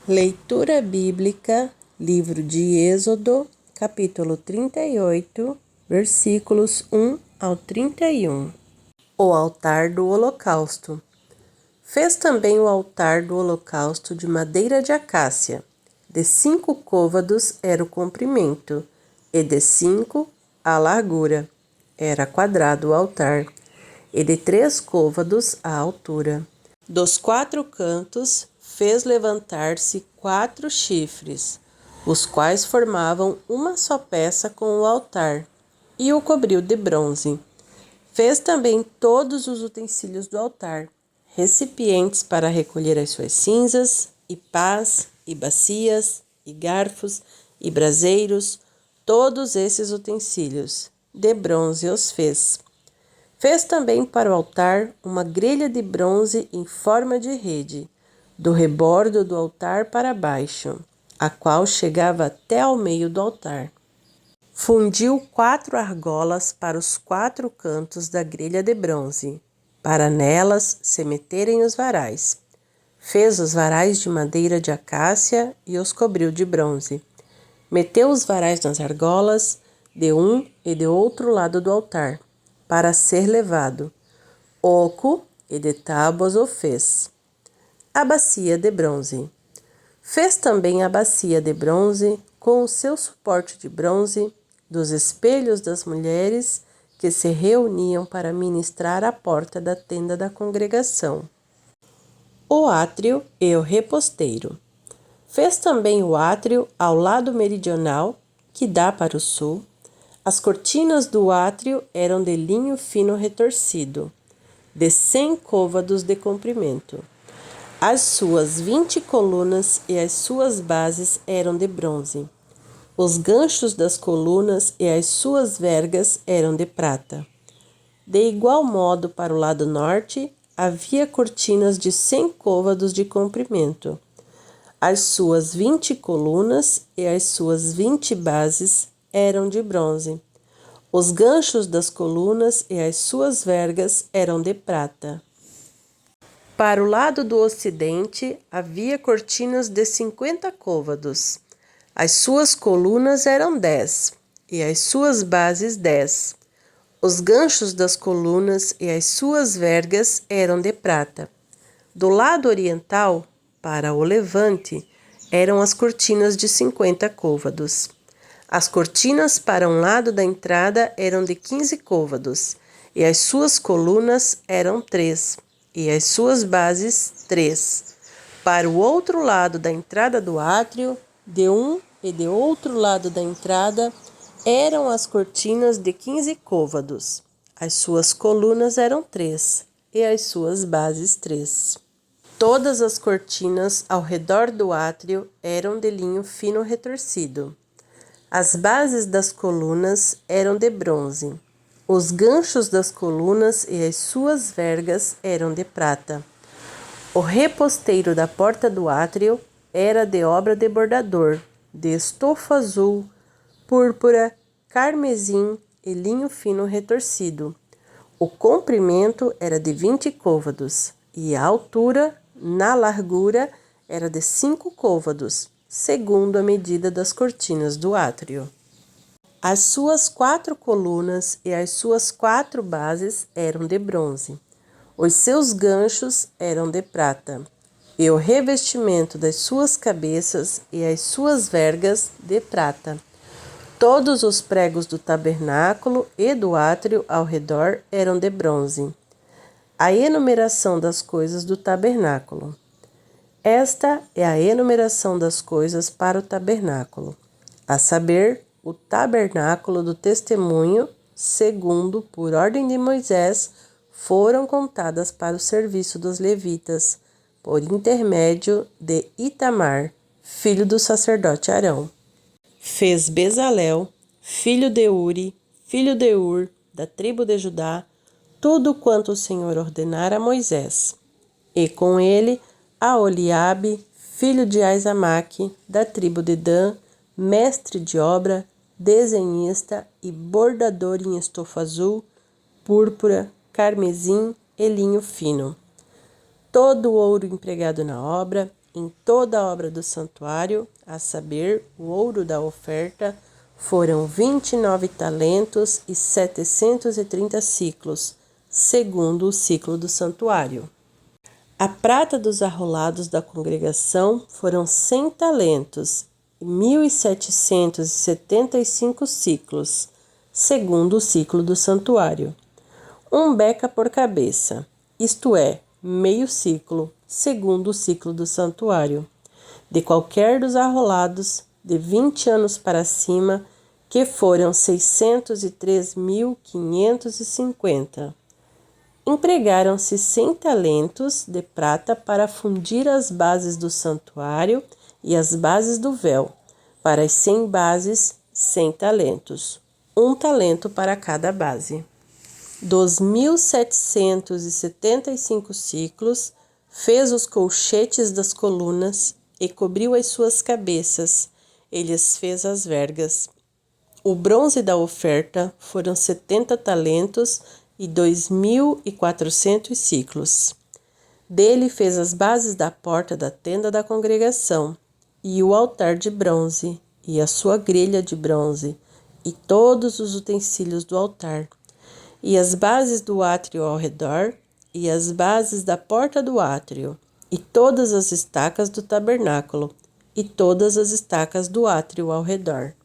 Leitura bíblica, livro de Êxodo, capítulo 38, versículos 1 ao 31. O altar do holocausto. Fez também o altar do holocausto de madeira de acácia. De 5 côvados era o comprimento, e de 5 a largura. Era quadrado o altar, e de 3 côvados a altura. Dos 4 cantos fez levantar-se 4 chifres, os quais formavam uma só peça com o altar, e o cobriu de bronze. Fez também todos os utensílios do altar, recipientes para recolher as suas cinzas, e pás, e bacias, e garfos, e braseiros, todos esses utensílios, de bronze os fez. Fez também para o altar uma grelha de bronze em forma de rede, do rebordo do altar para baixo, a qual chegava até ao meio do altar. Fundiu 4 argolas para os 4 cantos da grelha de bronze, para nelas se meterem os varais. Fez os varais de madeira de acácia e os cobriu de bronze. Meteu os varais nas argolas, de um e de outro lado do altar, para ser levado. Oco e de tábuas o fez. A bacia de bronze. Fez também a bacia de bronze com o seu suporte de bronze, dos espelhos das mulheres que se reuniam para ministrar à porta da tenda da congregação. O átrio e o reposteiro. Fez também o átrio ao lado meridional, que dá para o sul. As cortinas do átrio eram de linho fino retorcido, de 100 côvados de comprimento. As suas 20 colunas e as suas bases eram de bronze. Os ganchos das colunas e as suas vergas eram de prata. De igual modo, para o lado norte, havia cortinas de 100 côvados de comprimento. As suas 20 colunas e as suas 20 bases eram de bronze. Os ganchos das colunas e as suas vergas eram de prata. Para o lado do ocidente havia cortinas de 50 côvados. As suas colunas eram 10, e as suas bases 10. Os ganchos das colunas e as suas vergas eram de prata. Do lado oriental, para o levante, eram as cortinas de 50 côvados. As cortinas para um lado da entrada eram de 15 côvados, e as suas colunas eram 3, e as suas bases 3. Para o outro lado da entrada do átrio, de um e de outro lado da entrada, eram as cortinas de 15 côvados. As suas colunas eram 3, e as suas bases 3. Todas as cortinas ao redor do átrio eram de linho fino retorcido. As bases das colunas eram de bronze. Os ganchos das colunas e as suas vergas eram de prata. O reposteiro da porta do átrio era de obra de bordador, de estofa azul, púrpura, carmesim e linho fino retorcido. O comprimento era de 20 côvados e a altura, na largura, era de 5 côvados, segundo a medida das cortinas do átrio. As suas 4 colunas e as suas 4 bases eram de bronze. Os seus ganchos eram de prata, e o revestimento das suas cabeças e as suas vergas de prata. Todos os pregos do tabernáculo e do átrio ao redor eram de bronze. A enumeração das coisas do tabernáculo. Esta é a enumeração das coisas para o tabernáculo, a saber, o tabernáculo do testemunho, segundo, por ordem de Moisés, foram contadas para o serviço dos levitas, por intermédio de Itamar, filho do sacerdote Arão. Fez Bezalel, filho de Uri, filho de Ur, da tribo de Judá, tudo quanto o Senhor ordenara a Moisés. E com ele, a Oliabe, filho de Aizamaque, da tribo de Dan, mestre de obra, desenhista e bordador em estofa azul, púrpura, carmesim e linho fino. Todo o ouro empregado na obra, em toda a obra do santuário, a saber, o ouro da oferta, foram 29 talentos e 730 siclos, segundo o ciclo do santuário. A prata dos arrolados da congregação foram 100 talentos e 1.775 siclos, segundo o ciclo do santuário. 1 beca por cabeça, isto é, meio ciclo, segundo o ciclo do santuário, de qualquer dos arrolados de 20 anos para cima, que foram 603.550. Empregaram-se 100 talentos de prata para fundir as bases do santuário e as bases do véu. Para as 100 bases, 100 talentos, 1 talento para cada base. Dos 1.775 ciclos, fez os colchetes das colunas e cobriu as suas cabeças, e lhes fez as vergas. O bronze da oferta foram 70 talentos e 2.400 ciclos. Dele fez as bases da porta da tenda da congregação, e o altar de bronze, e a sua grelha de bronze, e todos os utensílios do altar, e as bases do átrio ao redor, e as bases da porta do átrio, e todas as estacas do tabernáculo, e todas as estacas do átrio ao redor.